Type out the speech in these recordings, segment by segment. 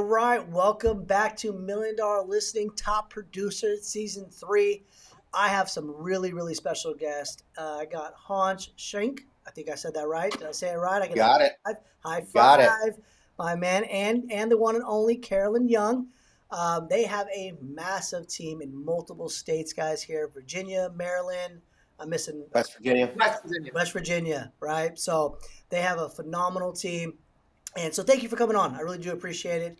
right. Welcome back to $1 Million Listening Top Producer Season 3. I have some really, really special guests. I got Schenk. I think I said that right. Did I say it right? I get Got it. high Got it. five, my man, and the one and only Carolyn Young. They have a massive team in multiple states, guys, here. Virginia, Maryland. I'm missing West Virginia. West Virginia, right? So they have a phenomenal team. And so thank you for coming on. I really do appreciate it.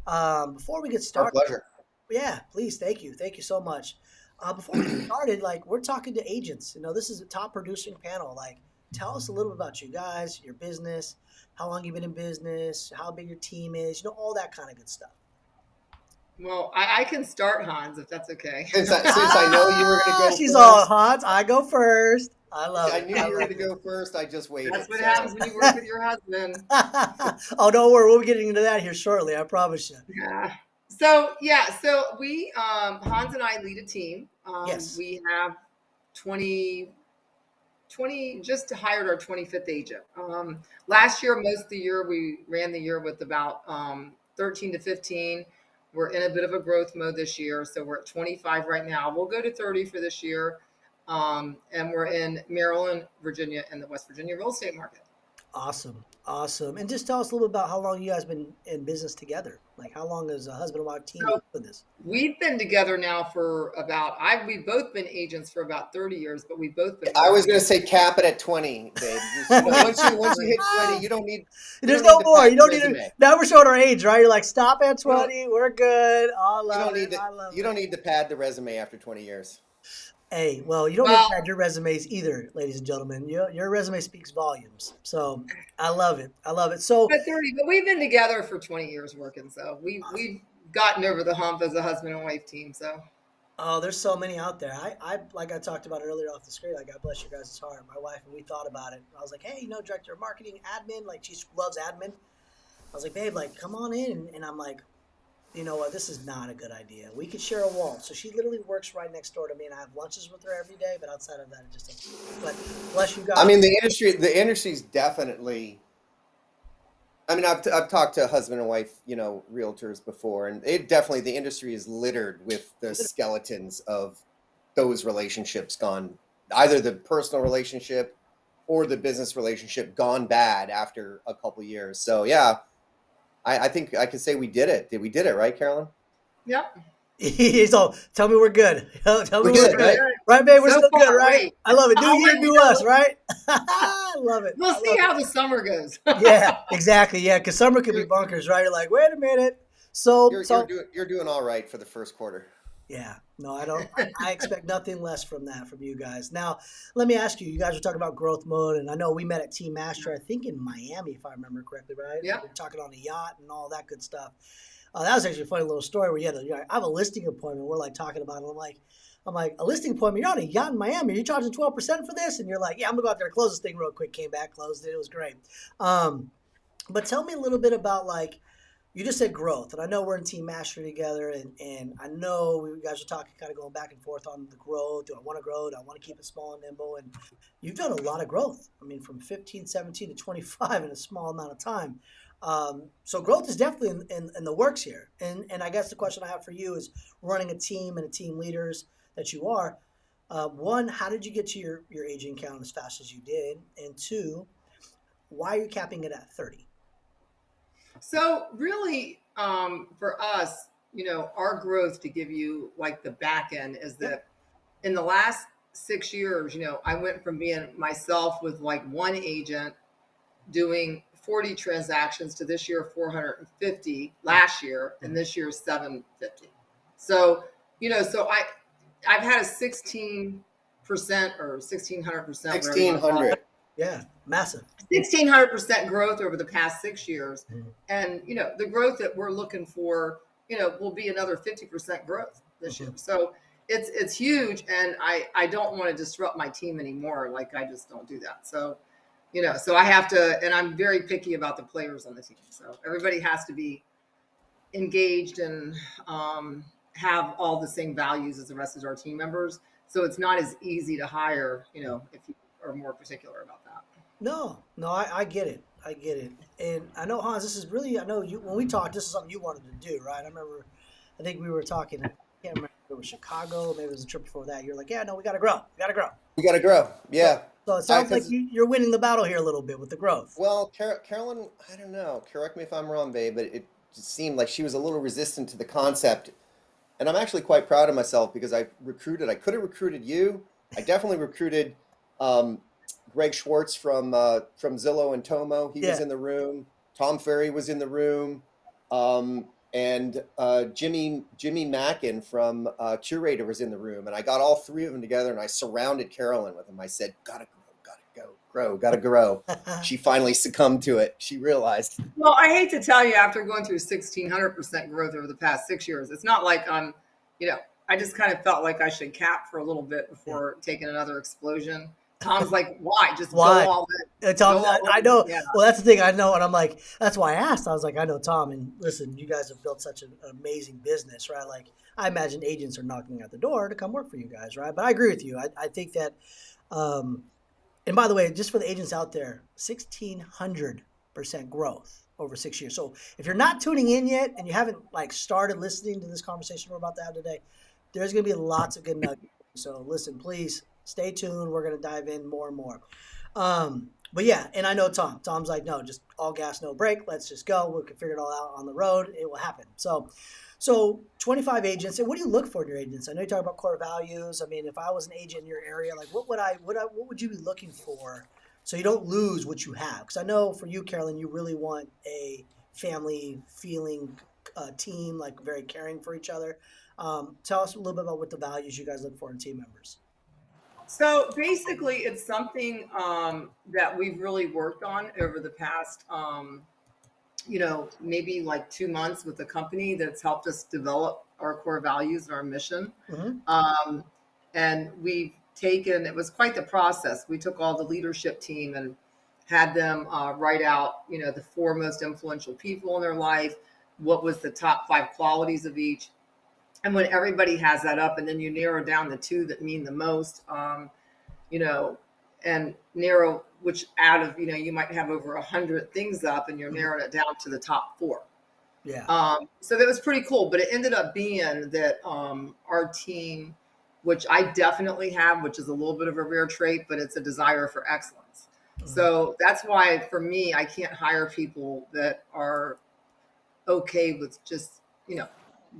Before we get Our started, pleasure. yeah, please, thank you. Thank you so much. Before we get started, we're talking to agents. This is a top producing panel. Tell us a little bit about you guys, your business, how long you've been in business, how big your team is, all that kind of good stuff. Well, I can start, Hans, if that's okay. Since I know you were going to go She's first. all Hans. I go first. I love it. I knew you were going to go first. I just waited. That's what happens when you work with your husband. Oh, don't worry. We'll be getting into that here shortly. I promise you. Yeah. So we, Hans and I lead a team. Yes. We have 20, just hired our 25th agent. Last year, most of the year, we ran the year with about 13 to 15. We're in a bit of a growth mode this year. So we're at 25 right now. We'll go to 30 for this year. And we're in Maryland, Virginia, and the West Virginia real estate market. Awesome. And just tell us a little bit about how long you guys been in business together. How long has a husband and wife team been this? We've been together now for we've both been agents for about 30 years, but we've both been. I was going to say cap it at 20, babe. Once you hit 20, you don't need. There's no more. You don't need to. Now we're showing our age, right? You're like, stop at 20. We're good. You don't need to pad the resume after 20 years. Hey, well, you don't need to pad your resumes either, ladies and gentlemen. Your resume speaks volumes. So I love it. So but we've been together for 20 years working. So we've gotten over the hump as a husband and wife team. So. Oh, there's so many out there. I like I talked about earlier off the screen. God bless your guys' heart. My wife and we thought about it. I was like, hey, director of marketing, admin. She loves admin. I was like, babe, come on in. And I'm like, you know what? This is not a good idea. We could share a wall. So she literally works right next door to me, and I have lunches with her every day. But outside of that, it just doesn't. But bless you guys. I mean, the industry's definitely. I mean, I've talked to husband and wife, realtors before, and the industry is littered with the skeletons of those relationships gone, either the personal relationship or the business relationship gone bad after a couple of years. So yeah. I think I could say we did it. We did it, right, Carolyn? Yep. So tell me we're good. Tell me we're good, right, babe? We're so still good, right? Great. I love it. New year, new us, right? I love it. We'll see how the summer goes. Yeah, exactly. Yeah, because summer could be bonkers, right? You're like, wait a minute. So you're doing all right for the first quarter. Yeah, no, I don't. I expect nothing less from you guys. Now, let me ask you. You guys were talking about growth mode, and I know we met at Team Master, I think in Miami, if I remember correctly, right? Yeah. We were talking on a yacht and all that good stuff. That was actually a funny little story where I have a listing appointment. We're talking about it. I'm like, a listing appointment. You're on a yacht in Miami. Are you charging 12% for this? And you're like, yeah, I'm gonna go out there and close this thing real quick. Came back, closed it. It was great. But tell me a little bit about you just said growth, and I know we're in Team Master together, and I know you guys are talking, kind of going back and forth on the growth. Do I want to grow? Do I want to keep it small and nimble? And you've done a lot of growth. I mean, from 15, 17 to 25 in a small amount of time. So growth is definitely in the works here. And I guess the question I have for you is running a team and a team leaders that you are. One, how did you get to your agent count as fast as you did? And two, why are you capping it at 30? So really, for us, our growth, to give you the back end, is that in the last 6 years, I went from being myself with one agent doing 40 transactions to this year 450 last year, and this year 750. So I've had a 16% or 1,600%. 1,600. Yeah, massive. 1,600% growth over the past 6 years. Mm-hmm. And, the growth that we're looking for, will be another 50% growth this year. So it's huge. And I don't want to disrupt my team anymore. I just don't do that. So, so I have to, and I'm very picky about the players on the team. So everybody has to be engaged and have all the same values as the rest of our team members. So it's not as easy to hire, if you are more particular about that. No, I get it. I get it. And I know, Hans, this is really, I know you, when we talked, this is something you wanted to do, right? I remember, I think we were talking, I can't remember if it was Chicago, maybe it was a trip before that. You're like, yeah, no, we got to grow. We got to grow. We got to grow. So, Yeah. so it sounds like Because you're winning the battle here a little bit with the growth. well, Carolyn, I don't know. Correct me if I'm wrong, babe, but it just seemed like she was a little resistant to the concept. And I'm actually quite proud of myself because I recruited. I could have recruited you. I definitely recruited um, Greg Schwartz from Zillow and Tomo. He was Yeah. in the room. Tom Ferry was in the room, and Jimmy Mackin from Curator was in the room. And I got all three of them together, and I surrounded Carolyn with them. I said, "Gotta grow, gotta go, grow, gotta grow." She finally succumbed to it. She realized. Well, I hate to tell you, after going through 1,600% growth over the past 6 years, it's not like you know, I just kind of felt like I should cap for a little bit Yeah. before taking another explosion. Tom's like, why? Just go Why? all in. Tom, Go all I in. know. Yeah. Well, that's the thing. I know, and I'm like, that's why I asked. I was like, I know Tom, and listen, you guys have built such an amazing business, right? Like, I imagine agents are knocking at the door to come work for you guys, right? But I agree with you. I think that, um, and by the way, just for the agents out there, 1,600% growth over 6 years. So if you're not tuning in yet and you haven't like started listening to this conversation we're about to have today, there's going to be lots of good nuggets. So listen, please stay tuned. We're going to dive in more and more. But yeah, and I know Tom. Tom's like, no, just all gas, no brake. Let's just go. We can figure it all out on the road. It will happen. So 25 agents. And what do you look for in your agents? I know you talk about core values. I mean, if I was an agent in your area, like what would you be looking for so you don't lose what you have? Because I know for you, Carolyn, you really want a family feeling team, like very caring for each other. Tell us a little bit about what the values you guys look for in team members. So basically, it's something that we've really worked on over the past, maybe like 2 months with the company that's helped us develop our core values and our mission. Mm-hmm. Um, and we've taken, it was quite the process. We took all the leadership team and had them write out, the four most influential people in their life, what was the top five qualities of each. And when everybody has that up, and then you narrow down the two that mean the most, you know, and narrow which out of, you might have over 100 things up and you're Mm-hmm. narrowing it down to the top four. Yeah. So that was pretty cool, but it ended up being that our team, which I definitely have, which is a little bit of a rare trait, but it's a desire for excellence. Mm-hmm. So that's why for me, I can't hire people that are okay with just,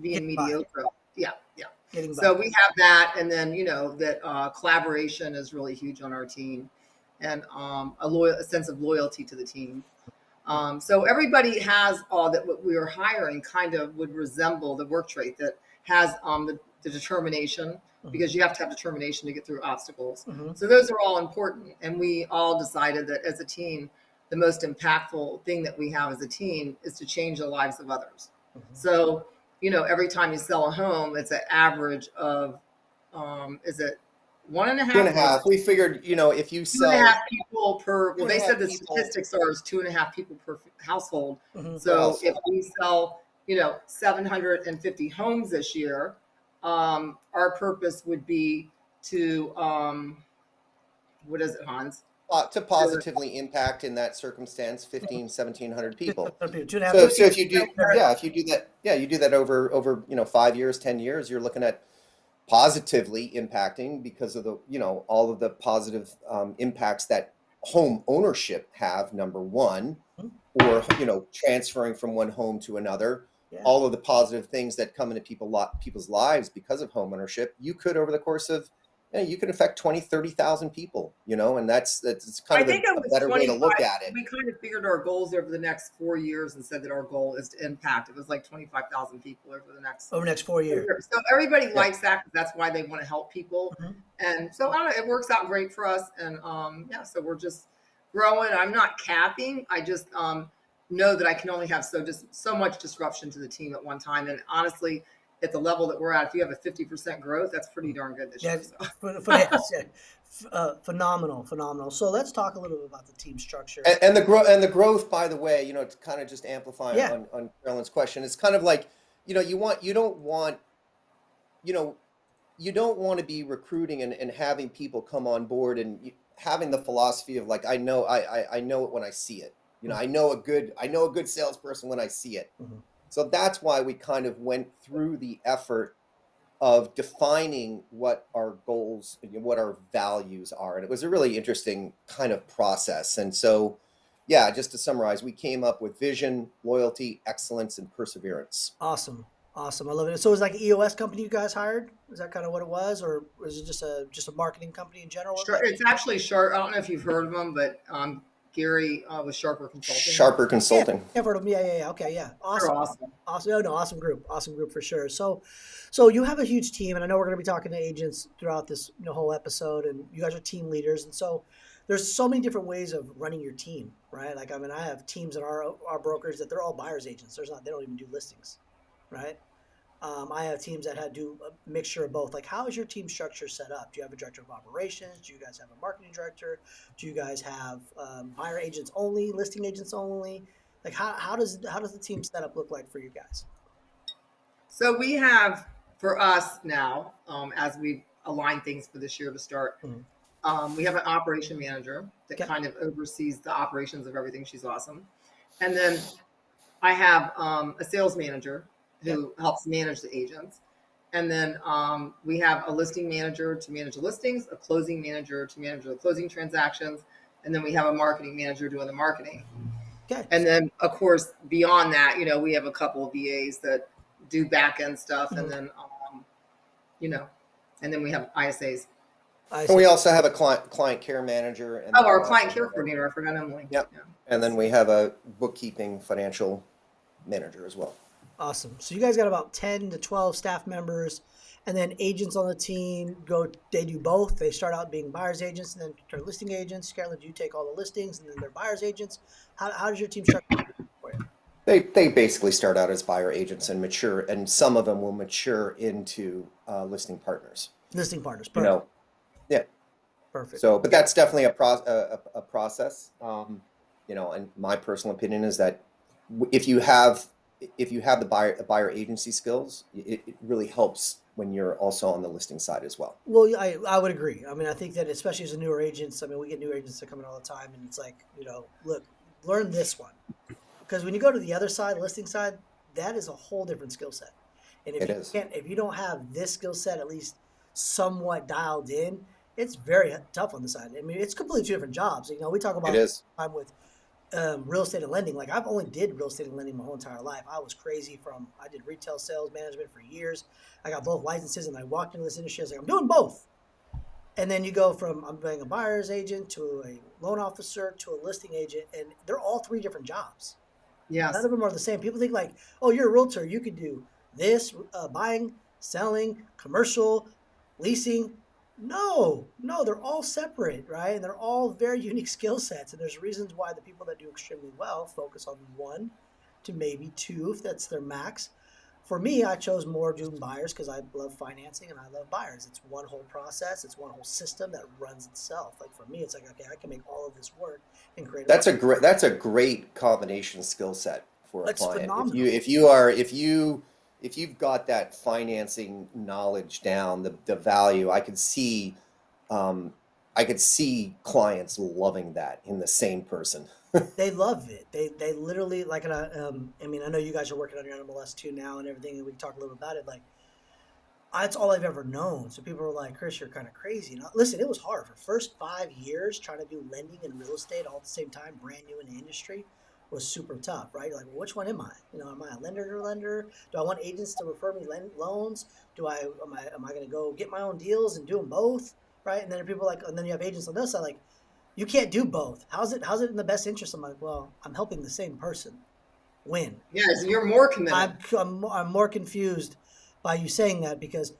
being Getting by. mediocre. Yeah, yeah. Getting So by. we have that, and then that collaboration is really huge on our team, and a sense of loyalty to the team. So everybody has all that. What we are hiring kind of would resemble the work trait that has the determination, Mm-hmm. because you have to have determination to get through obstacles. Mm-hmm. So those are all important, and we all decided that as a team, the most impactful thing that we have as a team is to change the lives of others. Mm-hmm. So every time you sell a home, it's an average of is it one and a Two and half a or half. We figured, if you two and a sell half people per, two well, and a they said half the people statistics are is 2.5 people per household. Mm-hmm. per So if household. we sell 750 homes this year, our purpose would be to what is it, Hans? To positively impact in that circumstance 15, 1,700 people. 2.5. So if you do, yeah, if you do that, yeah, you do that over 5 years, 10 years, you're looking at positively impacting because of the all of the positive impacts that home ownership have, number one, or transferring from one home to another. Yeah. All of the positive things that come into people's lives because of home ownership, you could over the course of you can affect 20, 30,000 people, and that's kind I of think it a was better way to 25. look at it. We kind of figured our goals over the next 4 years and said that our goal is to impact. It was like 25,000 people over the next Over the next 4 years. years. So everybody Yeah. likes that because that's why they want to help people. Mm-hmm. And so I don't know, it works out great for us. And so we're just growing. I'm not capping. I just know that I can only have so much disruption to the team at one time. And honestly, at the level that we're at, if you have a 50% growth, that's pretty darn good this Yeah, year. So. yes, yeah. Phenomenal, phenomenal. So let's talk a little bit about the team structure. And the growth, by the way, to kind of just amplify Yeah. on Carolyn's question, it's kind of like, you don't want you don't want to be recruiting and having people come on board and having the philosophy of like, I know it when I see it. You know, I know a good salesperson when I see it. Mm-hmm. So that's why we kind of went through the effort of defining what our goals, what our values are. And it was a really interesting kind of process. And so, yeah, just to summarize, we came up with vision, loyalty, excellence, and perseverance. Awesome. Awesome. I love it. So it was like an EOS company you guys hired? Is that kind of what it was? Or was it just a marketing company in general? Sure, it's actually Sharp. I don't know if you've heard of them, but Gary with Sharper Consulting. Sharper Yeah, Consulting. I've heard of them. Yeah. Okay, yeah. They're Awesome. awesome. Awesome. Oh, no, awesome group. Awesome group for sure. So you have a huge team, and I know we're going to be talking to agents throughout this whole episode, and you guys are team leaders, and so there's so many different ways of running your team, right? Like, I mean, I have teams in our brokers that they're all buyers agents. They don't even do listings, right? I have teams that do a mixture of both. Like, how is your team structure set up? Do you have a director of operations? Do you guys have a marketing director? Do you guys have buyer agents only, listing agents only? Like, how does the team setup look like for you guys? So we have for us now, as we align things for this year to start, we have an operation manager that Okay. kind of oversees the operations of everything. She's awesome. And then I have a sales manager who helps manage the agents. And then we have a listing manager to manage the listings, a closing manager to manage the closing transactions, and then we have a marketing manager doing the marketing. Okay. And then, of course, beyond that, we have a couple of VAs that do back end stuff, and then, and then we have ISAs. And we also have a client care manager. And our client care coordinator. I forgot Emily. Yep. Yeah. And then we have a bookkeeping financial manager as well. Awesome. So you guys got about 10 to 12 staff members, and then agents on the team they do both. They start out being buyer's agents and then turn listing agents. Carolyn, do you take all the listings and then they're buyer's agents? How does your team structure for you? They basically start out as buyer agents and mature, and some of them will mature into listing partners. Listing partners. Perfect. Yeah. Perfect. So, but that's definitely a process. And my personal opinion is that if you have the buyer agency skills, it really helps when you're also on the listing side as well. Well, I would agree. I mean, I think that especially as a newer agents, I mean, we get new agents that come in all the time, and it's like, look, learn this one. Because when you go to the other side, listing side, that is a whole different skill set. And if you don't have this skill set at least somewhat dialed in, it's very tough on the side. I mean, it's completely two different jobs. We talk about time with real estate and lending. Like, I've only did real estate and lending my whole entire life. I was crazy I did retail sales management for years. I got both licenses, and I walked into this industry. I was like, I'm doing both. And then you go from I'm being a buyer's agent to a loan officer to a listing agent, and they're all three different jobs. Yes. None of them are the same. People think like, oh, you're a realtor. You could do this, buying, selling, commercial, leasing. No, they're all separate, right? And they're all very unique skill sets. And there's reasons why the people that do extremely well focus on one to maybe two, if that's their max. For me, I chose more doing buyers because I love financing and I love buyers. It's one whole process. It's one whole system that runs itself. Like, for me, it's like, okay, I can make all of this work and create. That's a great combination skill set for a client. Phenomenal. If you've got that financing knowledge down, the value, I could see clients loving that in the same person. They love it. They literally like it. I mean, I know you guys are working on your NMLS too now and everything, and we can talk a little bit about it. Like, that's all I've ever known. So people were like, Chris, you're kind of crazy. And listen, it was hard for first 5 years trying to do lending and real estate all at the same time, brand new in the industry, was super tough, right? You're like, well, which one am I? Am I a lender? Do I want agents to refer me loans? Am I going to go get my own deals and do them both, right? And then people and then you have agents on this side like, you can't do both. How's it in the best interest? I'm like, well, I'm helping the same person win. Yes, you're more committed. I'm more confused by you saying that, because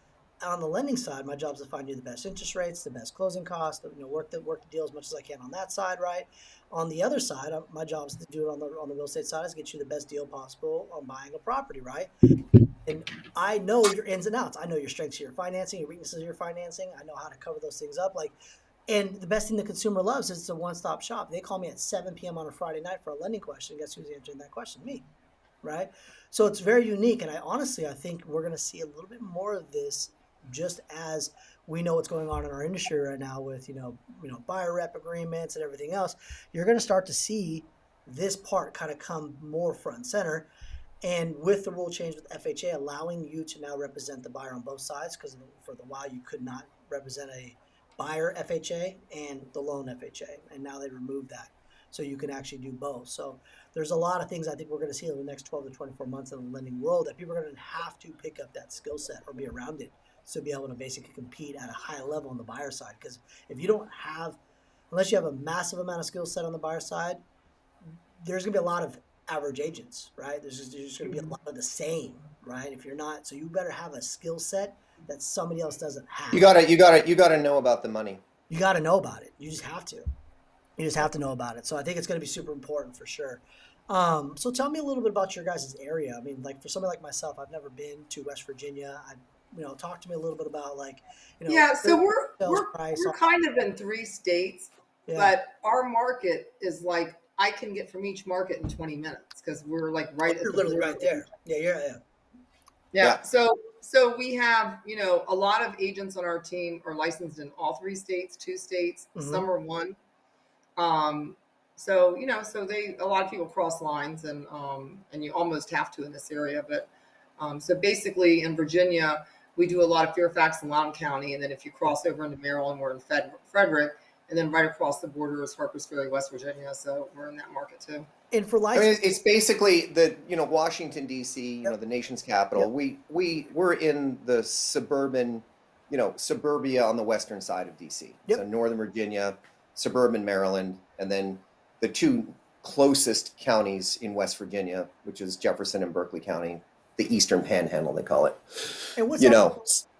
on the lending side, my job is to find you the best interest rates, the best closing costs, work the deal as much as I can on that side, right? On the other side, my job is to do it on the real estate side, is get you the best deal possible on buying a property, right? And I know your ins and outs. I know your strengths of your financing, your weaknesses of your financing. I know how to cover those things up. And the best thing the consumer loves is it's a one-stop shop. They call me at 7 p.m. on a Friday night for a lending question. Guess who's answering that question? Me, right? So it's very unique. And I think we're going to see a little bit more of this just as we know what's going on in our industry right now with, buyer rep agreements and everything else, you're going to start to see this part kind of come more front and center. And with the rule change with FHA allowing you to now represent the buyer on both sides, because for the while you could not represent a buyer FHA and the loan FHA, and now they removed that. So you can actually do both. So there's a lot of things I think we're going to see in the next 12 to 24 months in the lending world that people are going to have to pick up that skill set or be around it to be able to basically compete at a high level on the buyer side. Because if you don't have, unless you have a massive amount of skill set on the buyer side, there's going to be a lot of average agents, right? There's just going to be a lot of the same, right? If you're not, so you better have a skill set that somebody else doesn't have. You gotta know about the money. You got to know about it. You just have to. You just have to know about it. So I think it's going to be super important for sure. So tell me a little bit about your guys' area. I mean, like for somebody like myself, I've never been to West Virginia. Talk to me a little bit about Yeah, so sales price. we're kind of in 3 states, Yeah. but our market is like I can get from each market in 20 minutes because we're like right at You're the literally border. right there. Yeah. Yeah. So we have, a lot of agents on our team are licensed in all 3 states, 2 states, Mhm. some are 1. So a lot of people cross lines and you almost have to in this area. But so basically in Virginia, we do a lot of Fairfax and Loudoun County. And then if you cross over into Maryland, we're in Frederick. And then right across the border is Harpers Ferry, West Virginia. So we're in that market too. And for I mean, license, it's basically the Washington D.C. Yep. The nation's capital. Yep. We're in the suburban, suburbia on the western side of D.C. Yep. So Northern Virginia, suburban Maryland, and then the 2 closest counties in West Virginia, which is Jefferson and Berkeley County, the Eastern Panhandle they call it. and what's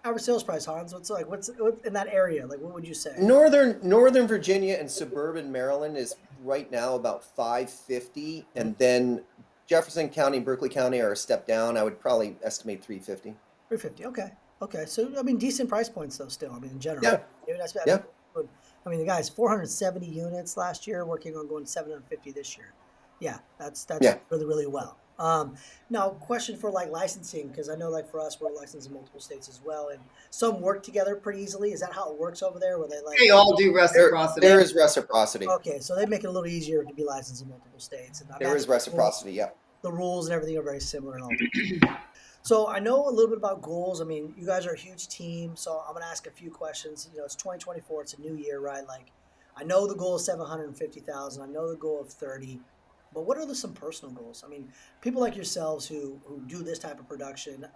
average sales price, Hans? What's in that area? Like, what would you say? Northern Virginia and suburban Maryland is right now about $550, and then Jefferson County, Berkeley County are a step down. I would probably estimate $350. $350. Okay. So I mean, decent price points though. Still, I mean, in general. Yeah. Maybe that's, Yeah. I mean, the guy's 470 units last year, working on going 750 this year. Yeah, that's Yeah. really, really well. Now, question for like licensing, because I know like for us, we're licensed in multiple states as well, and some work together pretty easily. Is that how it works over there? Where They all do reciprocity. There is reciprocity. Okay, so they make it a little easier to be licensed in multiple states, and There is reciprocity. Yeah. The rules and everything are very similar and all. So I know a little bit about goals. I mean, you guys are a huge team, so I'm gonna ask a few questions. It's 2024. It's a new year, right? Like, I know the goal is 750,000. I know the goal of 30. But what are some personal goals? I mean, people like yourselves who do this type of production,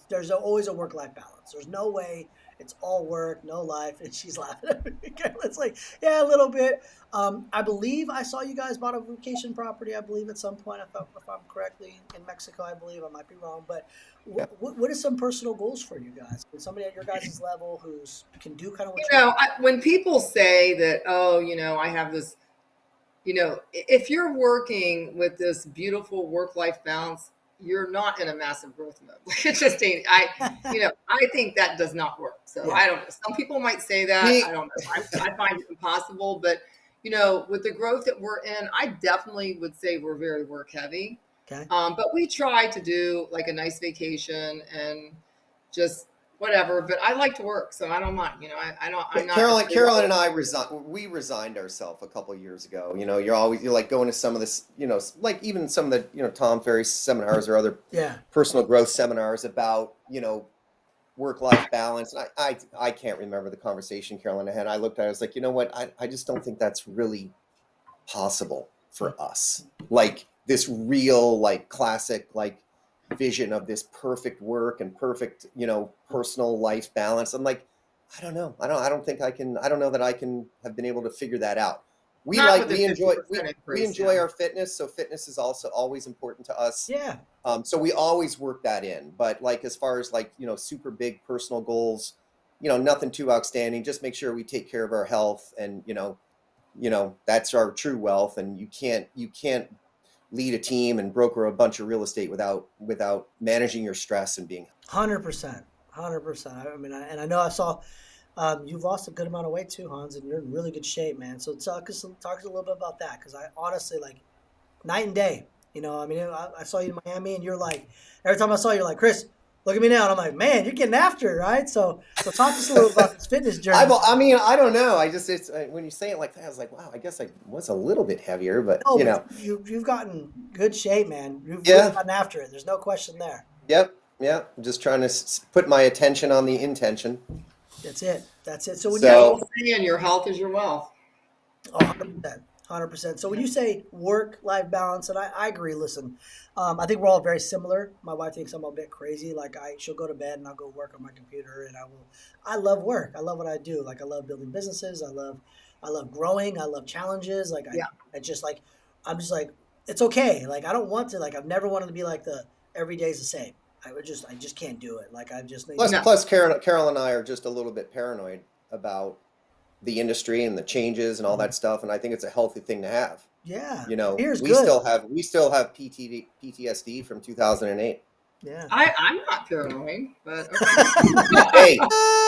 there's always a work-life balance. There's no way it's all work, no life. And she's laughing at me. It's like, yeah, a little bit. I believe I saw you guys bought a vacation property, I believe, at some point, if I'm correctly, in Mexico, I believe. I might be wrong. But what are some personal goals for you guys? With somebody at your guys' level who can do kind of what when people say that, I have this, if you're working with this beautiful work-life balance, you're not in a massive growth mode. It just ain't. I think that does not work. So Yeah. I don't know. Some people might say that. I don't know. I find it impossible. But with the growth that we're in, I definitely would say we're very work heavy. Okay. But we try to do like a nice vacation and just whatever, but I like to work, so I don't mind. I'm not. Carolyn and I resigned ourselves a couple of years ago. You're like going to some of this, like even some of the, Tom Ferry's seminars or other personal growth seminars about, work-life balance. And I can't remember the conversation Carolyn had. I looked at it, I was like, you know what? I just don't think that's really possible for us. Like this real, like classic, like vision of this perfect work and perfect, personal life balance. I'm like, I don't know. I don't think I can. I don't know that I can have been able to figure that out. We enjoy our fitness, so fitness is also always important to us. Yeah. So we always work that in. But like as far as like super big personal goals, nothing too outstanding. Just make sure we take care of our health, and that's our true wealth. And you can't lead a team and broker a bunch of real estate without managing your stress and being 100%. I mean, I know I saw you've lost a good amount of weight too, Hans, and you're in really good shape, man. So talk us a little bit about that, because I honestly, like, night and day. I mean, I saw you in Miami, and you're like, every time I saw you, you're like, Chris, Look at me now. And I'm like, man, you're getting after it, right? So talk to us a little about this fitness journey. I mean, I don't know. It's when you say it like that, I was like, wow, I guess I was a little bit heavier, but No, you but know, you've gotten good shape, man. You've really yeah, gotten after it. There's no question there. yep, yeah. I'm just trying to put my attention on the intention. That's it. That's it. So when The you old So saying, your health is your wealth. 100%. 100%. So when you say work-life balance, and I agree. Listen, I think we're all very similar. My wife thinks I'm a bit crazy. Like she'll go to bed and I'll go work on my computer, and I love work. I love what I do. Like I love building businesses. I love growing. I love challenges. Like Yeah. I just like, I'm just like, it's okay. Like I don't want to. Like I've never wanted to be like the every day's the same. I just can't do it. Like I just need. No. plus, Carol and I are just a little bit paranoid about the industry and the changes and all that stuff, and I think it's a healthy thing to have. Yeah, You know, fear's good. we still have PTSD from 2008. Yeah. I'm not paranoid, but okay. Hey,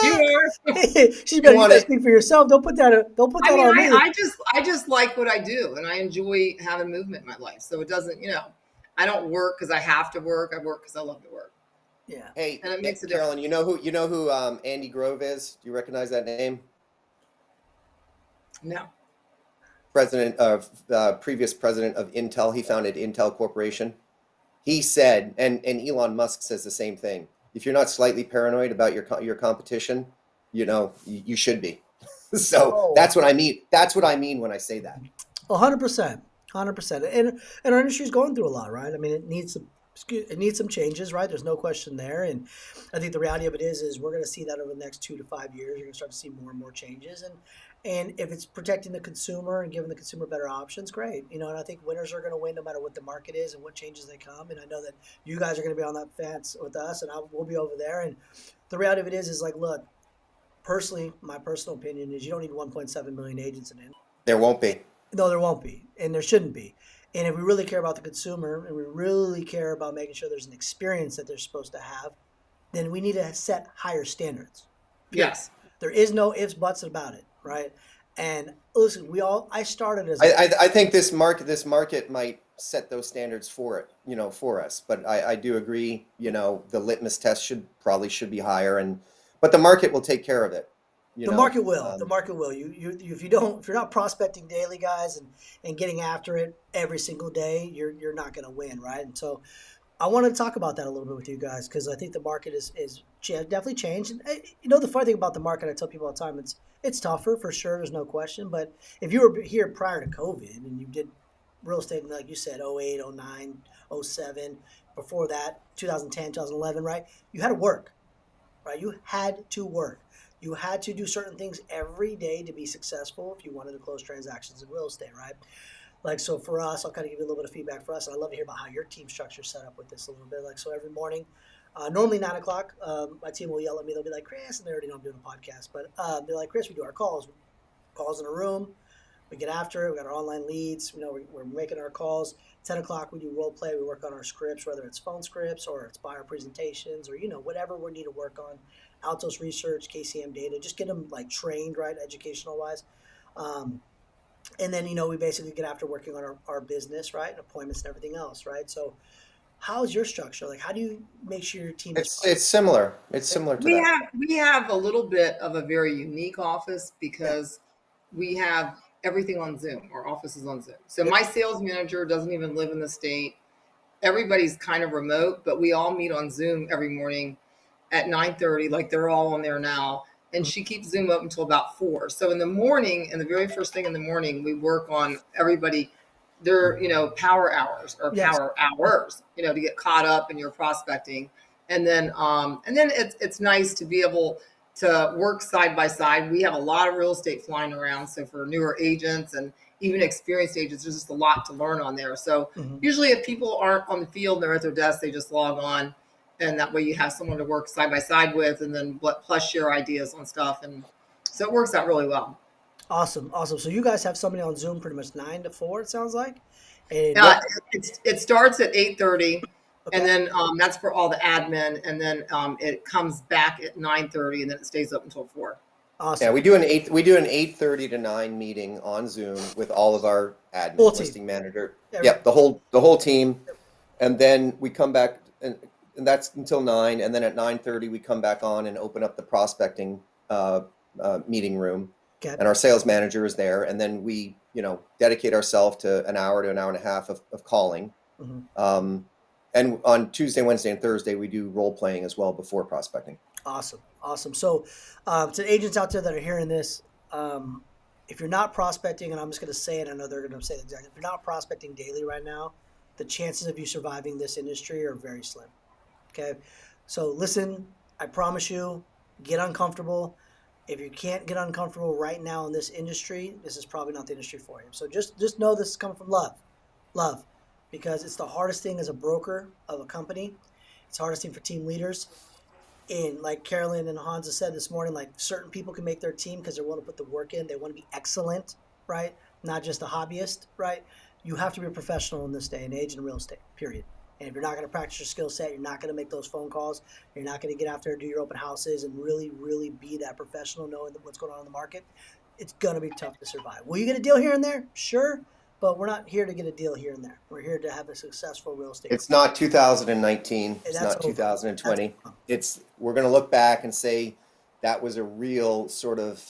You are. She's better. You want gotta it? speak for yourself. Don't put that. Don't put I that mean, on me. I just like what I do, and I enjoy having movement in my life. So it doesn't, I don't work because I have to work. I work because I love to work, Yeah. Hey, and it makes a Carolyn, difference. you know who Andy Grove is? Do you recognize that name? No. President of previous president of Intel. He founded Intel Corporation. He said, and Elon Musk says the same thing. If you're not slightly paranoid about your competition, you should be. So Oh, that's what I mean. That's what I mean when I say that. 100%, 100%. And our industry is going through a lot, right? I mean, it needs some changes, right? There's no question there. And I think the reality of it is we're going to see that over the next 2 to 5 years. You're going to start to see more and more changes. And if it's protecting the consumer and giving the consumer better options, great. And I think winners are going to win no matter what the market is and what changes they come. And I know that you guys are going to be on that fence with us, and we'll be over there. And the reality of it is like, look, personally, my personal opinion is you don't need 1.7 million agents in it. There won't be. No, there won't be, and there shouldn't be. And if we really care about the consumer and we really care about making sure there's an experience that they're supposed to have, then we need to set higher standards. Yes. There is no ifs, buts about it, right? And listen, I started as I think this market might set those standards for it, for us. But I do agree, the litmus test should be higher, but the market will take care of it. The market will. The market will. If you're not prospecting daily, guys, and getting after it every single day, you're not going to win, right? And so, I want to talk about that a little bit with you guys because I think the market is definitely changed. And the funny thing about the market, I tell people all the time, it's tougher for sure. There's no question. But if you were here prior to COVID and you did real estate, like you said, 08, 09, 07, before that, 2010, 2011, right? You had to work, right? You had to work. You had to do certain things every day to be successful if you wanted to close transactions in real estate, right? Like, so for us, I'll kind of give you a little bit of feedback for us, and I'd love to hear about how your team structure is set up with this a little bit. Like, so every morning, normally 9 o'clock, my team will yell at me. They'll be like, Chris, and they already know I'm doing a podcast, but they're like, Chris, we do our calls in a room. We get after it. We got our online leads. We're making our calls. 10 o'clock, we do role play. We work on our scripts, whether it's phone scripts or it's buyer presentations or, whatever we need to work on. Altos research, KCM data, just get them like trained, right, educational wise. And then, we basically get after working on our business, right, and appointments and everything else, right? So how's your structure? Like, how do you make sure your team is It's similar. It's similar to that. We have a little bit of a very unique office because we have everything on Zoom. Our office is on Zoom. So my sales manager doesn't even live in the state. Everybody's kind of remote, but we all meet on Zoom every morning at 9:30, like they're all on there now. And she keeps Zoom up until about 4. So in the morning, and the very first thing in the morning, we work on everybody, their, power hours or Yes. power hours, to get caught up in your prospecting. And then it's nice to be able to work side by side. We have a lot of real estate flying around. So for newer agents and even experienced agents, there's just a lot to learn on there. So usually if people aren't on the field, they're at their desk, they just log on. And that way you have someone to work side by side with and then plus share ideas on stuff. And so it works out really well. Awesome. So you guys have somebody on Zoom pretty much 9 to 4, it sounds like? And It starts at 8:30. Okay. And then that's for all the admin. And then it comes back at 9:30 and then it stays up until 4. Awesome. Yeah, we do an 8:30 to 9 meeting on Zoom with all of our admin, listing manager. Yep, the whole team. And then we come back and and that's until 9, and then at 9:30 we come back on and open up the prospecting meeting room, Okay. and our sales manager is there, and then we dedicate ourselves to an hour to an hour and a half of calling. Mm-hmm. And on Tuesday, Wednesday, and Thursday we do role playing as well before prospecting. Awesome. So, to the agents out there that are hearing this, if you're not prospecting, and I'm just going to say it, I know they're going to say it exactly. If you're not prospecting daily right now, the chances of you surviving this industry are very slim. Okay. So listen, I promise you, get uncomfortable. If you can't get uncomfortable right now in this industry, this is probably not the industry for you. So just know this is coming from love, because it's the hardest thing as a broker of a company. It's the hardest thing for team leaders. And like Carolyn and Hansa said this morning, like certain people can make their team because they want to put the work in. They want to be excellent, right? Not just a hobbyist, right? You have to be a professional in this day and age in real estate, period. And if you're not going to practice your skill set, you're not going to make those phone calls, you're not going to get out there and do your open houses and really, really be that professional, knowing what's going on in the market, it's going to be tough to survive. Will you get a deal here and there? Sure. But we're not here to get a deal here and there. We're here to have a successful real estate. It's not 2019. It's That's not over. 2020. That's We're going to look back and say that was a real sort of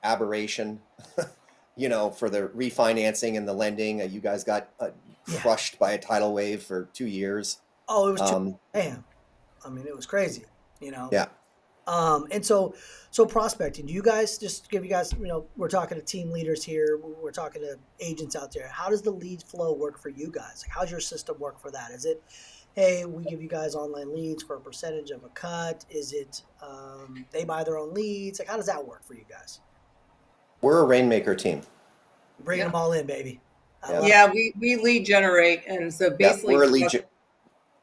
aberration, for the refinancing and the lending. You guys got crushed by a tidal wave for 2 years. Oh, it was damn. I mean, it was crazy, Yeah. And so prospecting, do you guys, just to give you guys, we're talking to team leaders here, we're talking to agents out there. How does the lead flow work for you guys? Like, how's your system work for that? Is it, hey, we give you guys online leads for a percentage of a cut? Is it they buy their own leads? Like, how does that work for you guys? We're a rainmaker team. Bringing them all in, baby. We lead generate, and so basically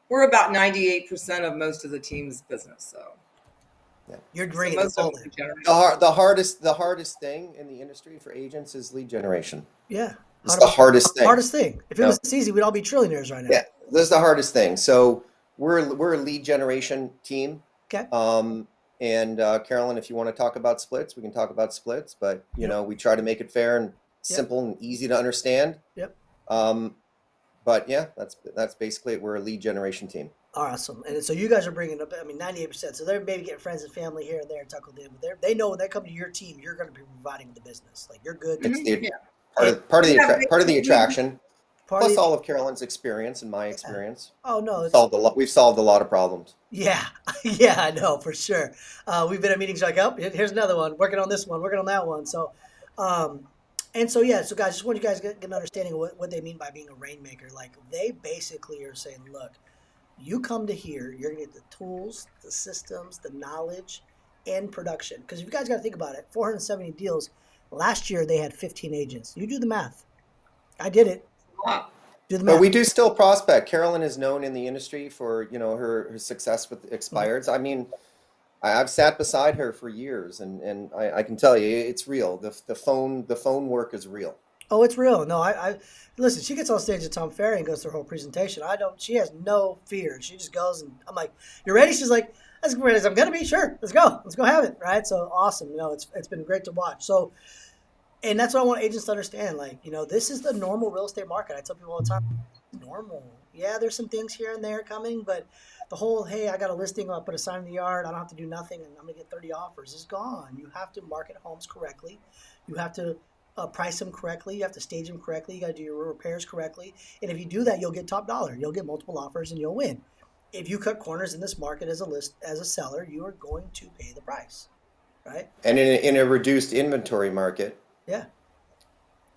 we're about 98% of most of the team's business. So you're bringing them all in. The hardest thing in the industry for agents is lead generation. Yeah, it's the hardest thing. Hardest thing. If it was this easy, we'd all be trillionaires right now. Yeah, this is the hardest thing. So we're a lead generation team. Okay. And Carolyn, if you want to talk about splits, we can talk about splits. But we try to make it fair and simple and easy to understand. Yep. But yeah, that's basically it. We're a lead generation team. Awesome. And so you guys are bringing up, 98%. So they're maybe getting friends and family here and there tuckled in, but they know when they come to your team, you're going to be providing the business. Like, you're good. It's part of the attraction. Plus all of Carolyn's experience and my experience. Oh no, we've solved a lot of problems. Yeah, I know for sure. We've been at meetings like, oh, here's another one. Working on this one. Working on that one. So, so guys, just want you guys to get an understanding of what they mean by being a rainmaker. Like, they basically are saying, look, you come to here, you're gonna get the tools, the systems, the knowledge, and production. Because if you guys got to think about it, 470 deals last year, they had 15 agents. You do the math. I did it. Do the math. But we do still prospect. Carolyn is known in the industry for her success with expireds. I mean, I've sat beside her for years, and I can tell you it's real. The phone work is real. Oh, it's real. No, I listen. She gets on stage at Tom Ferry and goes through her whole presentation. I don't. She has no fear. She just goes, and I'm like, "You ready?" She's like, "As ready as I'm gonna be. Sure, let's go. Let's go have it." Right. So awesome. It's been great to watch. So. And that's what I want agents to understand. Like, this is the normal real estate market. I tell people all the time, normal. Yeah, there's some things here and there coming, but the whole, hey, I got a listing, I'll put a sign in the yard, I don't have to do nothing, and I'm going to get 30 offers is gone. You have to market homes correctly. You have to price them correctly. You have to stage them correctly. You got to do your repairs correctly. And if you do that, you'll get top dollar. You'll get multiple offers and you'll win. If you cut corners in this market as a seller, you are going to pay the price, right? And in a reduced inventory market, yeah,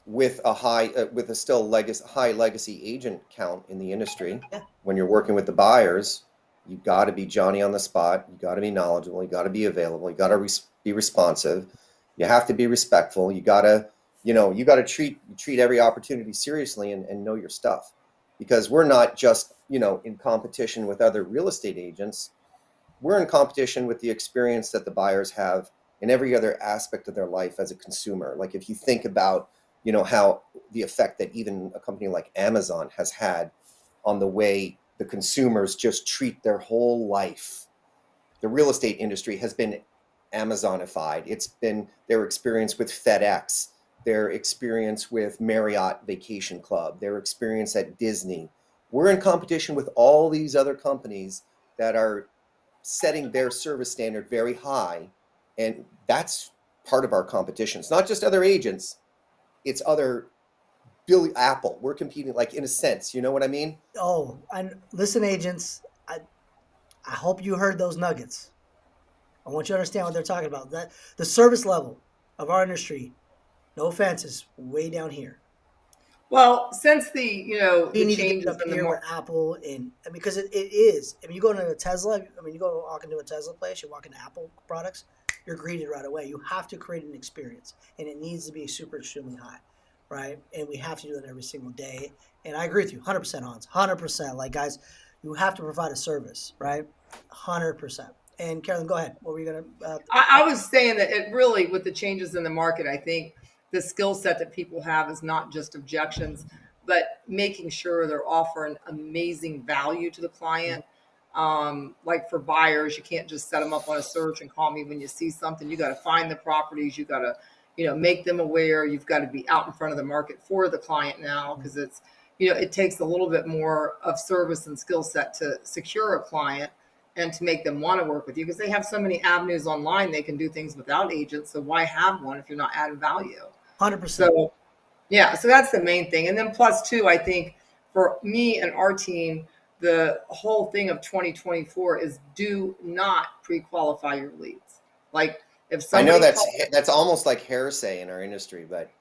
with a still high legacy agent count in the industry, yeah. When you're working with the buyers, you got to be Johnny on the spot. You got to be knowledgeable. You got to be available. You got to be responsive. You have to be respectful. You got to treat every opportunity seriously and know your stuff, because we're not just in competition with other real estate agents. We're in competition with the experience that the buyers have in every other aspect of their life as a consumer. Like, if you think about, how the effect that even a company like Amazon has had on the way the consumers just treat their whole life. The real estate industry has been Amazonified. It's been their experience with FedEx, their experience with Marriott Vacation Club, their experience at Disney. We're in competition with all these other companies that are setting their service standard very high. And that's part of our competition. It's not just other agents, it's other Apple. We're competing, like, in a sense, you know what I mean? Oh, and listen, agents, I hope you heard those nuggets. I want you to understand what they're talking about. That the service level of our industry, no offense, is way down here. Well, since the We the need to get it changes up in the here where Apple and I mean, because it is. I mean, you go into a Tesla. I mean, you go walk into a Tesla place. You walk into Apple products. You're greeted right away. You have to create an experience, and it needs to be super extremely high, right? And we have to do that every single day. And I agree with you, 100%, Hans, 100%. Like, guys, you have to provide a service, right? 100%. And Carolyn, go ahead. What were you gonna? I was saying that it really, with the changes in the market, I think the skill set that people have is not just objections, but making sure they're offering amazing value to the client. Like for buyers, you can't just set them up on a search and call me when you see something. You got to find the properties. You got to, make them aware. You've got to be out in front of the market for the client now, because it's, it takes a little bit more of service and skill set to secure a client and to make them want to work with you, because they have so many avenues online. They can do things without agents. So why have one if you're not adding value? 100%. So yeah, so that's the main thing. And then plus two, I think for me and our team, the whole thing of 2024 is do not pre-qualify your leads. Like if I know somebody that's almost like hearsay in our industry, but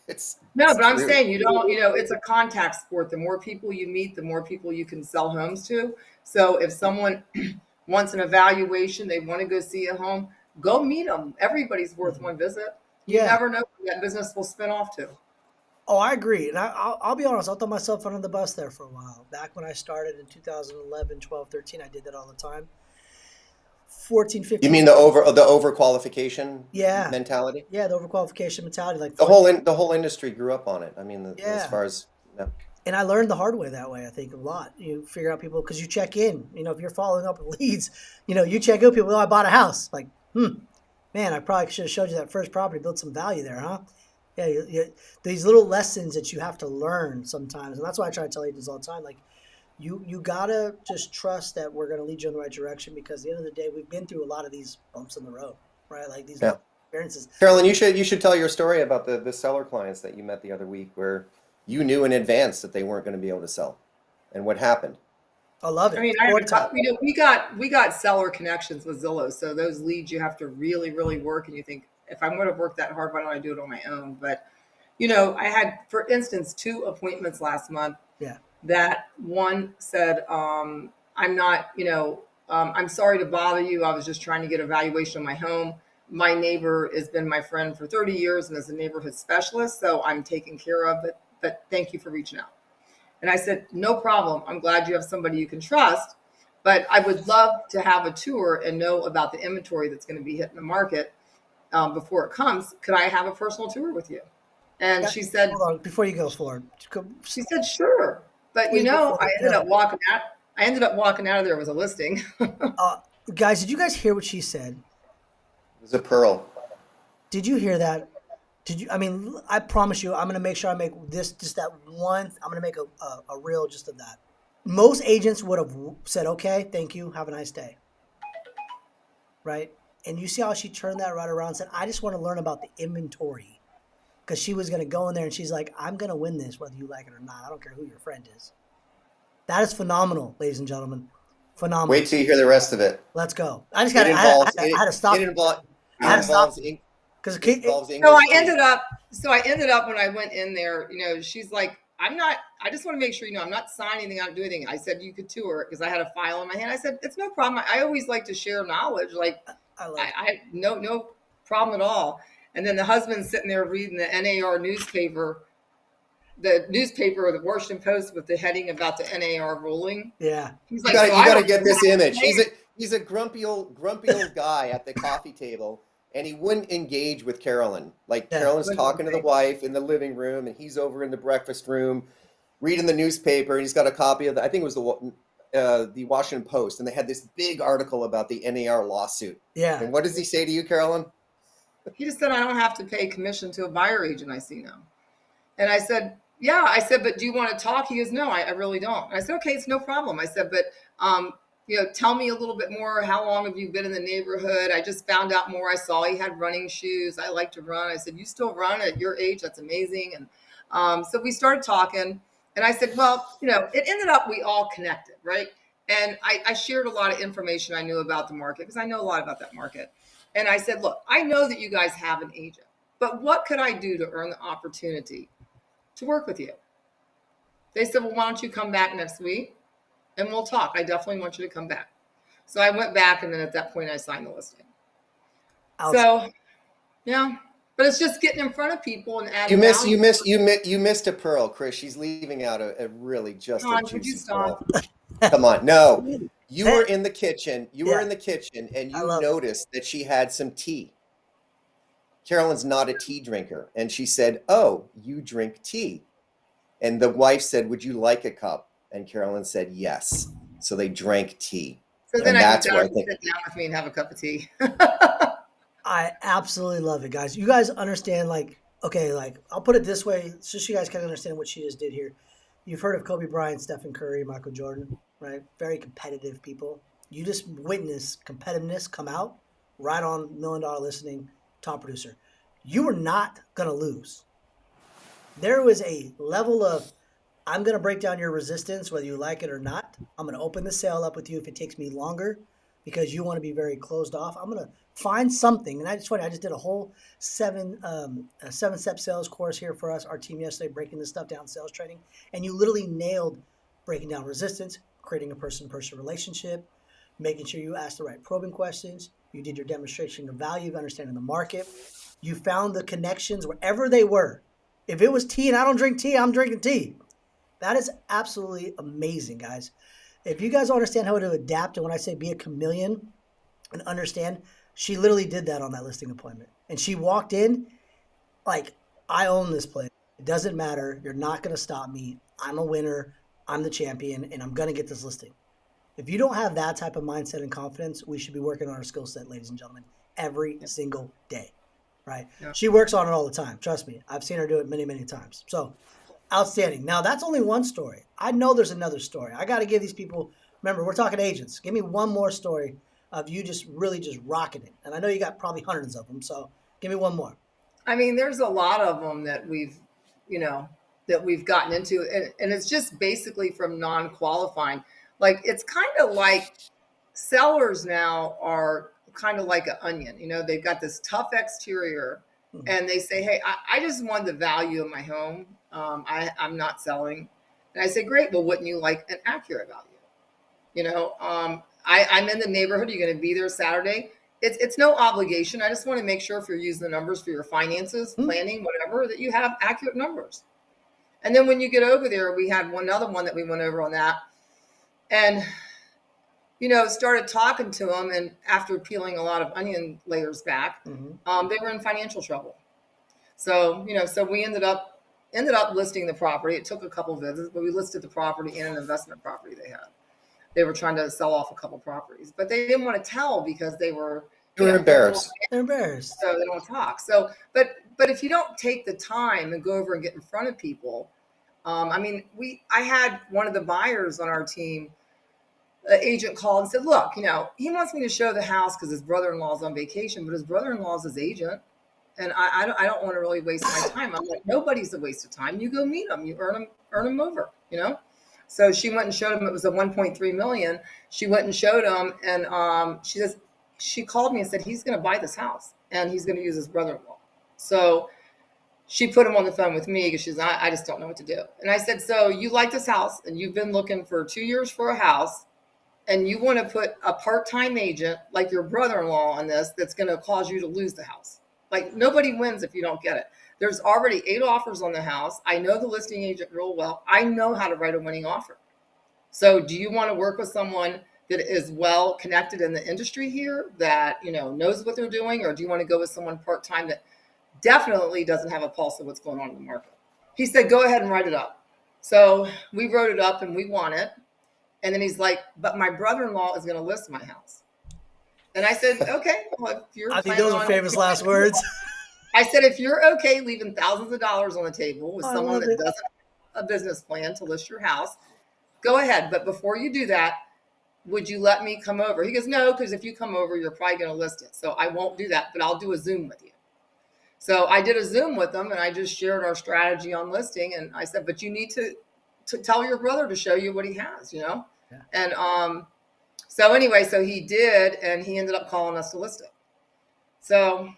no, it's but I'm true. saying you don't, it's a contact sport. The more people you meet, the more people you can sell homes to. So if someone wants an evaluation, they want to go see a home, go meet them. Everybody's worth one visit. You Yeah. never know who that business will spin off to. Oh, I agree. And I'll be honest, I'll throw myself under the bus there for a while. Back when I started in 2011, 12, 13, I did that all the time. 14, 15. You mean the overqualification Yeah. mentality? Yeah, the overqualification mentality. Like The whole industry grew up on it. I mean, as far as and I learned the hard way that way, I think, a lot. You figure out people, because you check in. If you're following up with leads, you check in people, I bought a house. Like, man, I probably should have showed you that first property, built some value there, huh? Yeah, these little lessons that you have to learn sometimes. And that's why I try to tell agents all the time, like, you gotta just trust that we're gonna lead you in the right direction, because at the end of the day, we've been through a lot of these bumps in the road, right? Like these experiences. Carolyn, you should tell your story about the seller clients that you met the other week, where you knew in advance that they weren't going to be able to sell, and what happened. I love it. I mean, we got seller connections with Zillow, so those leads you have to really, really work. And you think, if I'm going to work that hard, why don't I do it on my own? But I had, for instance, 2 appointments last month. Yeah. That one said, I'm not, I'm sorry to bother you. I was just trying to get a valuation of my home. My neighbor has been my friend for 30 years and is a neighborhood specialist, so I'm taking care of it. But thank you for reaching out. And I said, no problem. I'm glad you have somebody you can trust, but I would love to have a tour and know about the inventory that's going to be hitting the market before it comes. Could I have a personal tour with you? And she said, hold on, before you go forward. She said, sure. But I ended up walking out of there with a listing. Guys, did you guys hear what she said? It was a pearl. Did you hear that? I mean, I promise you, I'm going to make sure I make this, just that one. I'm going to make a reel just of that. Most agents would have said, okay, thank you. Have a nice day. Right? And you see how she turned that right around and said, I just want to learn about the inventory. Because she was going to go in there and she's like, I'm going to win this whether you like it or not. I don't care who your friend is. That is phenomenal, ladies and gentlemen. Phenomenal. Wait till you hear the rest of it. Let's go. I just got I had to stop. It involves because so I ended up when I went in there, she's like, I just want to make sure, I'm not signing anything, I don't do anything. I said, you could tour, because I had a file in my hand. I said, it's no problem. I always like to share knowledge. Like I no problem at all. And then the husband's sitting there reading the NAR newspaper, the Washington Post, with the heading about the NAR ruling. Yeah. He's like, you got to get this image. He's a grumpy old guy at the coffee table, and he wouldn't engage with Carolyn. Like, Carolyn's talking to the wife in the living room, and he's over in the breakfast room reading the newspaper, and he's got a copy of I think it was the Washington Post, and they had this big article about the NAR lawsuit. Yeah. And what does he say to you, Carolyn? He just said, I don't have to pay commission to a buyer agent I see now. And I said, yeah. I said, but do you want to talk? He goes, no, I really don't. And I said, okay, it's no problem. I said, but tell me a little bit more. How long have you been in the neighborhood? I just found out more. I saw he had running shoes. I like to run. I said, you still run at your age? That's amazing. And so we started talking, and I said, well, it ended up, we all connected, right? And I shared a lot of information I knew about the market, because I know a lot about that market. And I said, look, I know that you guys have an agent, but what could I do to earn the opportunity to work with you? They said, well, why don't you come back next week and we'll talk. I definitely want you to come back. So I went back, and then at that point I signed the listing. So yeah, but it's just getting in front of people and adding value. You missed a pearl, Chris. She's leaving out a really just a Could you juicy stop? pearl. Come on. No. You were in the kitchen. You were Yeah. in the kitchen, and I you love it. noticed that she had some tea. Carolyn's not a tea drinker. And she said, oh, you drink tea. And the wife said, would you like a cup? And Carolyn said, yes. So they drank tea. So then And I that's think where I Dr. think sit down with me and have a cup of tea. I absolutely love it, guys. You guys understand, okay, I'll put it this way, so you guys can understand what she just did here. You've heard of Kobe Bryant, Stephen Curry, Michael Jordan, right? Very competitive people. You just witness competitiveness come out right on $1 Million Listening, top producer. You were not going to lose. There was a level of, I'm going to break down your resistance, whether you like it or not. I'm going to open the sale up with you if it takes me longer, because you want to be very closed off. I'm going to find something. And I just did a whole seven-step sales course here for us, our team yesterday, breaking this stuff down, sales training. And you literally nailed breaking down resistance, creating a person-to-person relationship, making sure you ask the right probing questions. You did your demonstration of value, of understanding the market. You found the connections wherever they were. If it was tea and I don't drink tea, I'm drinking tea. That is absolutely amazing, guys. If you guys understand how to adapt, and when I say be a chameleon and understand, she literally did that on that listing appointment. And she walked in like, I own this place. It doesn't matter. You're not going to stop me. I'm a winner. I'm the champion, and I'm going to get this listing. If you don't have that type of mindset and confidence, we should be working on our skill set, ladies and gentlemen, every single day, right? Yeah. She works on it all the time. Trust me. I've seen her do it many, many times. So outstanding. Now, that's only one story. I know there's another story. I got to give these people, remember, we're talking agents. Give me one more story of you just really just rocking it. And I know you got probably hundreds of them. So give me one more. I mean, there's a lot of them that we've gotten into. And it's just basically from non-qualifying. Like, it's kind of like sellers now are kind of like an onion. They've got this tough exterior, and they say, hey, I just want the value of my home. I'm not selling. And I say, great. Well, wouldn't you like an accurate value? I'm in the neighborhood. You're going to be there Saturday. It's no obligation. I just want to make sure if you're using the numbers for your finances, planning, whatever, that you have accurate numbers. And then when you get over there, we had another one that we went over on that. And, started talking to them. And after peeling a lot of onion layers back, they were in financial trouble. So, so we ended up listing the property. It took a couple of visits, but we listed the property and an investment property they had. They were trying to sell off a couple properties, but they didn't want to tell because they were embarrassed. They're embarrassed. So they don't want to talk. So, but if you don't take the time and go over and get in front of people, I had one of the buyers on our team, the agent called and said, look, he wants me to show the house because his brother-in-law's on vacation, but his brother-in-law's his agent. And I don't want to really waste my time. I'm like, nobody's a waste of time. You go meet them, you earn them over, So she went and showed him. It was a 1.3 million. She went and showed him. And she called me and said, he's going to buy this house and he's going to use his brother-in-law. So she put him on the phone with me because she's I just don't know what to do. And I said, so you like this house and you've been looking for 2 years for a house, and you want to put a part-time agent like your brother-in-law on this that's going to cause you to lose the house. Like, nobody wins if you don't get it. There's already 8 offers on the house. I know the listing agent real well. I know how to write a winning offer. So do you want to work with someone that is well connected in the industry here that, knows what they're doing? Or do you want to go with someone part-time that definitely doesn't have a pulse of what's going on in the market? He said, go ahead and write it up. So we wrote it up and we won it. And then he's like, but my brother-in-law is going to list my house. And I said, okay, well, if you're I think those are famous last words. I said, if you're okay leaving thousands of dollars on the table with someone that doesn't have a business plan to list your house, go ahead. But before you do that, would you let me come over? He goes, no, because if you come over, you're probably going to list it. So I won't do that, but I'll do a Zoom with you. So I did a Zoom with him, and I just shared our strategy on listing. And I said, but you need to tell your brother to show you what he has, you know? Yeah. And so anyway, so he did, and he ended up calling us to list it. So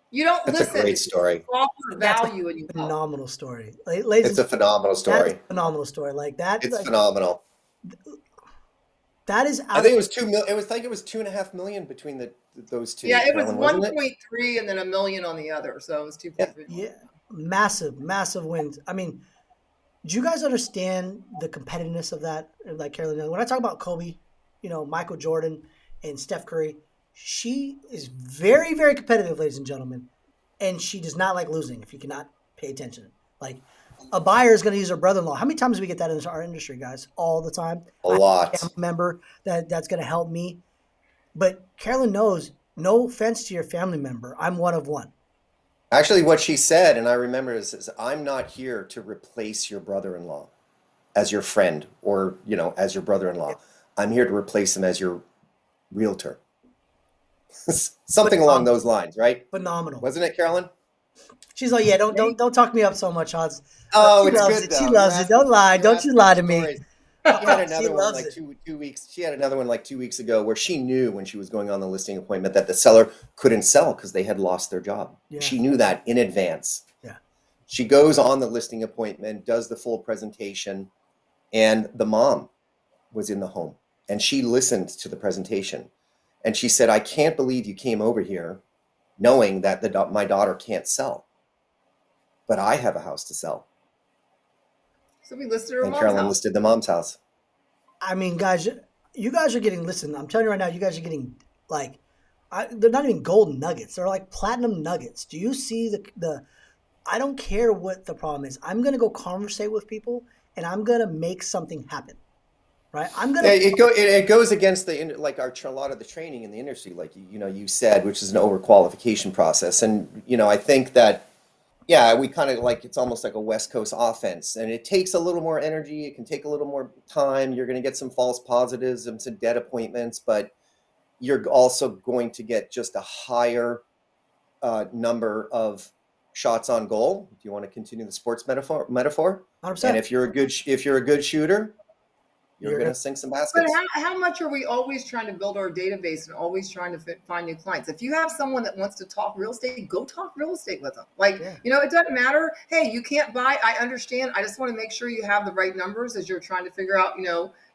you don't That's listen. a great story. Offer That's value a and you help. phenomenal story. Ladies, It's a phenomenal that is story. a phenomenal story. Like that, It's like phenomenal. that is I out think it was 2 million. It was like it was 2.5 million between those two. Yeah, it was Carolyn, wasn't it? 1.3 and then $1 million on the other. So it was 2.3 million. yeah, massive wins. I mean, do you guys understand the competitiveness of that? Like Carolyn, when I talk about Kobe, Michael Jordan and Steph Curry, she is very, very competitive, ladies and gentlemen, and she does not like losing. If you cannot pay attention, like a buyer is going to use her brother-in-law. How many times do we get that in our industry, guys? All the time. A I have lot. a family member that's going to help me, but Carolyn knows. No offense to your family member, I'm one of one. Actually, what she said, and I remember, is I'm not here to replace your brother-in-law as your friend or, as your brother-in-law. I'm here to replace him as your realtor. Something along those lines, right? Phenomenal. Wasn't it, Carolyn? She's like, yeah, don't talk me up so much, Hans. Oh, She it's loves good it. though. She You're loves it. asking Don't lie. you're Don't you asking lie for to me. stories. She had another one loves like it. 2 weeks. She had another one like 2 weeks ago where she knew when she was going on the listing appointment that the seller couldn't sell because they had lost their job. Yeah. She knew that in advance. Yeah. She goes on the listing appointment, does the full presentation, and the mom was in the home and she listened to the presentation. And she said, I can't believe you came over here knowing that my daughter can't sell, but I have a house to sell. So we listed her And mom's Carolyn house. listed the mom's house. I mean, guys, you guys are getting, listen, I'm telling you right now, you guys are getting like, they're not even golden nuggets. They're like platinum nuggets. Do you see I don't care what the problem is. I'm going to go conversate with people and I'm going to make something happen. Right? I'm going to. It goes against a lot of the training in the industry, like, you said, which is an overqualification process. And, I think that, yeah, we kind of like, it's almost like a West Coast offense, and it takes a little more energy. It can take a little more time. You're going to get some false positives and some dead appointments, but you're also going to get just a higher number of shots on goal. If you want to continue the sports metaphor, 100%. and if you're a good shooter, you're going to sink some But baskets. how much are we always trying to build our database and always trying to find new clients? If you have someone that wants to talk real estate, go talk real estate with them. It doesn't matter. Hey, you can't buy. I understand. I just want to make sure you have the right numbers as you're trying to figure out,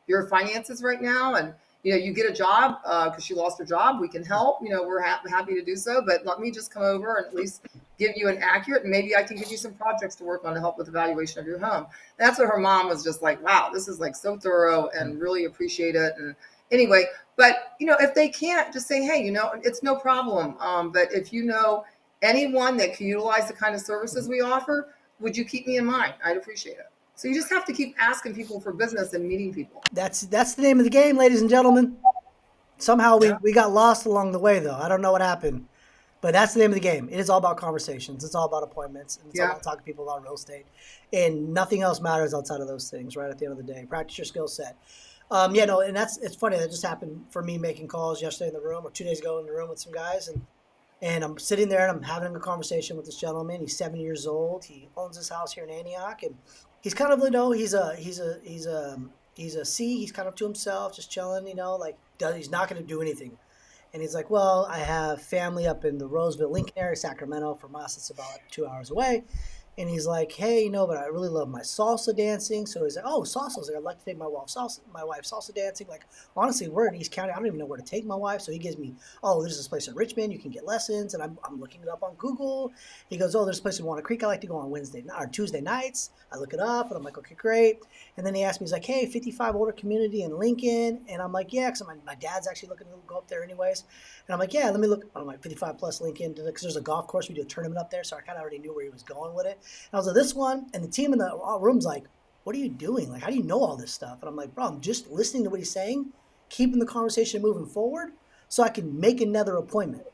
your finances right now. And, you get a job because she lost her job. We can help. We're happy to do so. But let me just come over and at least give you an accurate, and maybe I can give you some projects to work on to help with the valuation of your home. That's what her mom was just like, wow, this is like so thorough and really appreciate it. And anyway, but if they can't, just say, hey, it's no problem. But if anyone that can utilize the kind of services we offer, would you keep me in mind? I'd appreciate it. So you just have to keep asking people for business and meeting people. That's the name of the game, ladies and gentlemen. Somehow we got lost along the way, though. I don't know what happened. But that's the name of the game. It is all about conversations. It's all about appointments. And it's all about talking to people about real estate. And nothing else matters outside of those things, right, at the end of the day. Practice your skill set. And it's funny. That just happened for me making calls yesterday in the room or 2 days ago in the room with some guys. And I'm sitting there and I'm having a conversation with this gentleman. He's 7 years old. He owns his house here in Antioch. And he's kind of, he's a C. He's kind of to himself, just chilling, he's not going to do anything. And he's like, well, I have family up in the Roseville, Lincoln area, Sacramento. From us, it's about 2 hours away. And he's like, hey, but I really love my salsa dancing. So he's like, oh, salsa. Like, I'd like to take my wife salsa dancing. Like, honestly, we're in East County. I don't even know where to take my wife. So he gives me, there's this place in Richmond. You can get lessons. And I'm looking it up on Google. He goes, there's a place in Walnut Creek. I like to go on Tuesday nights. I look it up and I'm like, okay, great. And then he asked me, he's like, hey, 55 older community in Lincoln. And I'm like, yeah, because my dad's actually looking to go up there anyways. And I'm like, yeah, let me look. I'm like, 55 plus Lincoln, because there's a golf course. We do a tournament up there. So I kind of already knew where he was going with it. And I was like, this one. And the team in the room's like, what are you doing? Like, how do you know all this stuff? And I'm like, bro, I'm just listening to what he's saying, keeping the conversation moving forward so I can make another appointment.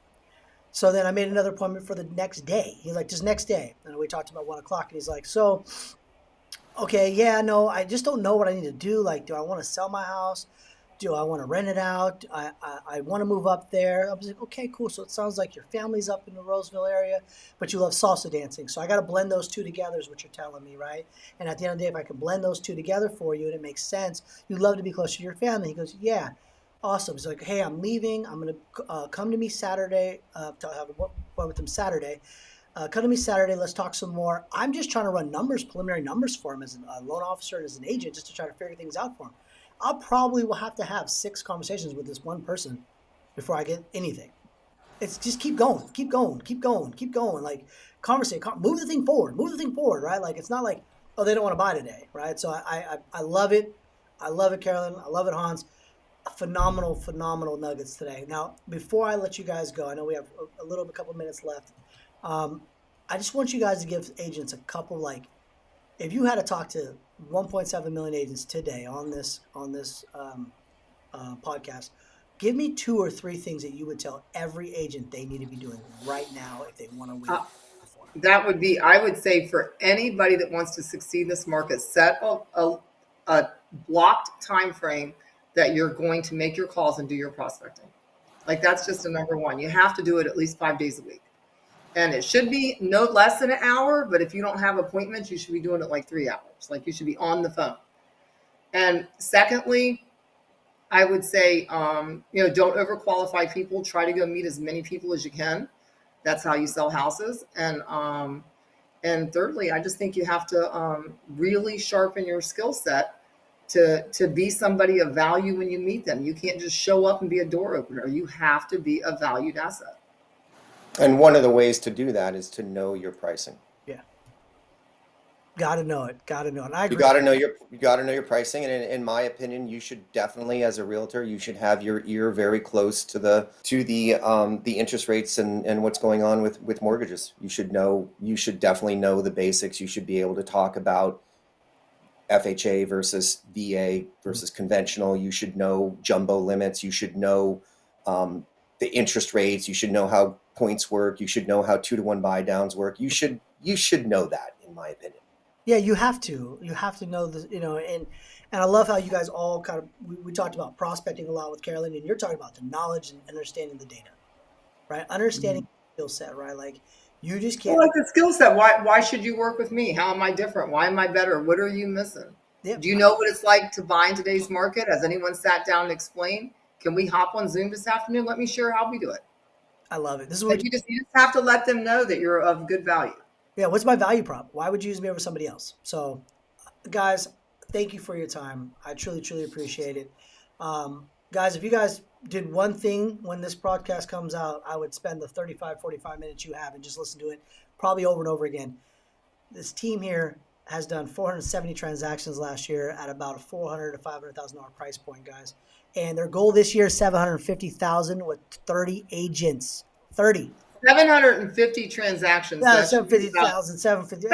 So then I made another appointment for the next day. He's like, just next day. And we talked about 1 o'clock. And he's like, so, okay, yeah, no, I just don't know what I need to do. Like, do I want to sell my house? do I want to rent it out? I want to move up there. I was like, okay, cool. So it sounds like your family's up in the Roseville area, but you love salsa dancing. So I got to blend those two together is what you're telling me, right? And at the end of the day, if I can blend those two together for you and it makes sense, you'd love to be closer to your family. He goes, yeah, awesome. He's like, hey, I'm leaving. I'm going to come to me Saturday to have a one with him Saturday. Come to me Saturday. Let's talk some more. I'm just trying to run numbers, preliminary numbers for him as a loan officer and as an agent, just to try to figure things out for him. I'll probably will have to have 6 conversations with this one person before I get anything. It's just keep going, keep going, keep going, keep going. Like conversate, move the thing forward, right? Like it's not like, oh, they don't want to buy today, right? So I love it. I love it, Carolyn. I love it, Hans. Phenomenal nuggets today. Now, before I let you guys go, I know we have a couple minutes left. I just want you guys to give agents a couple, like, if you had to talk to 1.7 million agents today on this podcast, give me 2 or 3 things that you would tell every agent they need to be doing right now if they want to win. That would be, I would say, for anybody that wants to succeed in this market, set a blocked time frame that you're going to make your calls and do your prospecting. Like that's just a number one. You have to do it at least 5 days a week. And it should be no less than an hour, but if you don't have appointments, you should be doing it like 3 hours. Like you should be on the phone. And secondly, I would say, don't overqualify people. Try to go meet as many people as you can. That's how you sell houses. And thirdly, I just think you have to really sharpen your skill set to be somebody of value when you meet them. You can't just show up and be a door opener. You have to be a valued asset. And one of the ways to do that is to know your pricing. Yeah. Got to know it. And I agree. You got to know your pricing. And in my opinion, you should definitely, as a realtor, you should have your ear very close to the interest rates and what's going on with mortgages. You should definitely know the basics. You should be able to talk about FHA versus VA versus conventional. You should know jumbo limits. You should know the interest rates. You should know how points work. You should know how 2-to-1 buy downs work. You should know that, in my opinion. Yeah, you have to know this, and I love how you guys all kind of, we talked about prospecting a lot with Carolyn, and you're talking about the knowledge and understanding the data, right? Understanding the skill set, right? Like you just can't. Well, like the skill set. Why should you work with me? How am I different? Why am I better? What are you missing? Yep. Do you know what it's like to buy in today's market? Has anyone sat down and explained? Can we hop on Zoom this afternoon? Let me share how we do it. I love it. This is what you just have to let them know that you're of good value. Yeah, what's my value prop? Why would you use me over somebody else? So, guys, thank you for your time. I truly, truly appreciate it. Guys, if you guys did one thing when this broadcast comes out, I would spend the 35, 45 minutes you have and just listen to it probably over and over again. This team here has done 470 transactions last year at about a $400,000 to $500,000 price point, guys. And their goal this year is $750,000 with 30 agents. 30. 750 transactions. Yeah, 750,000, 750.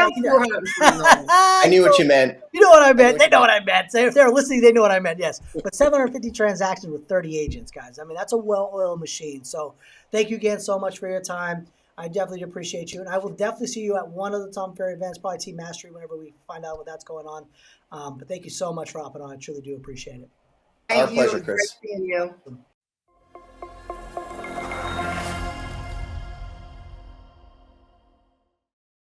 I knew what you meant. You know what I meant. They know what I meant. So if they're listening, they know what I meant. Yes. But 750 transactions with 30 agents, guys. I mean, that's a well-oiled machine. So thank you again so much for your time. I definitely appreciate you. And I will definitely see you at one of the Tom Ferry events, probably Team Mastery, whenever we find out what that's going on. But thank you so much for hopping on. I truly do appreciate it. Our pleasure, Chris. Great seeing you.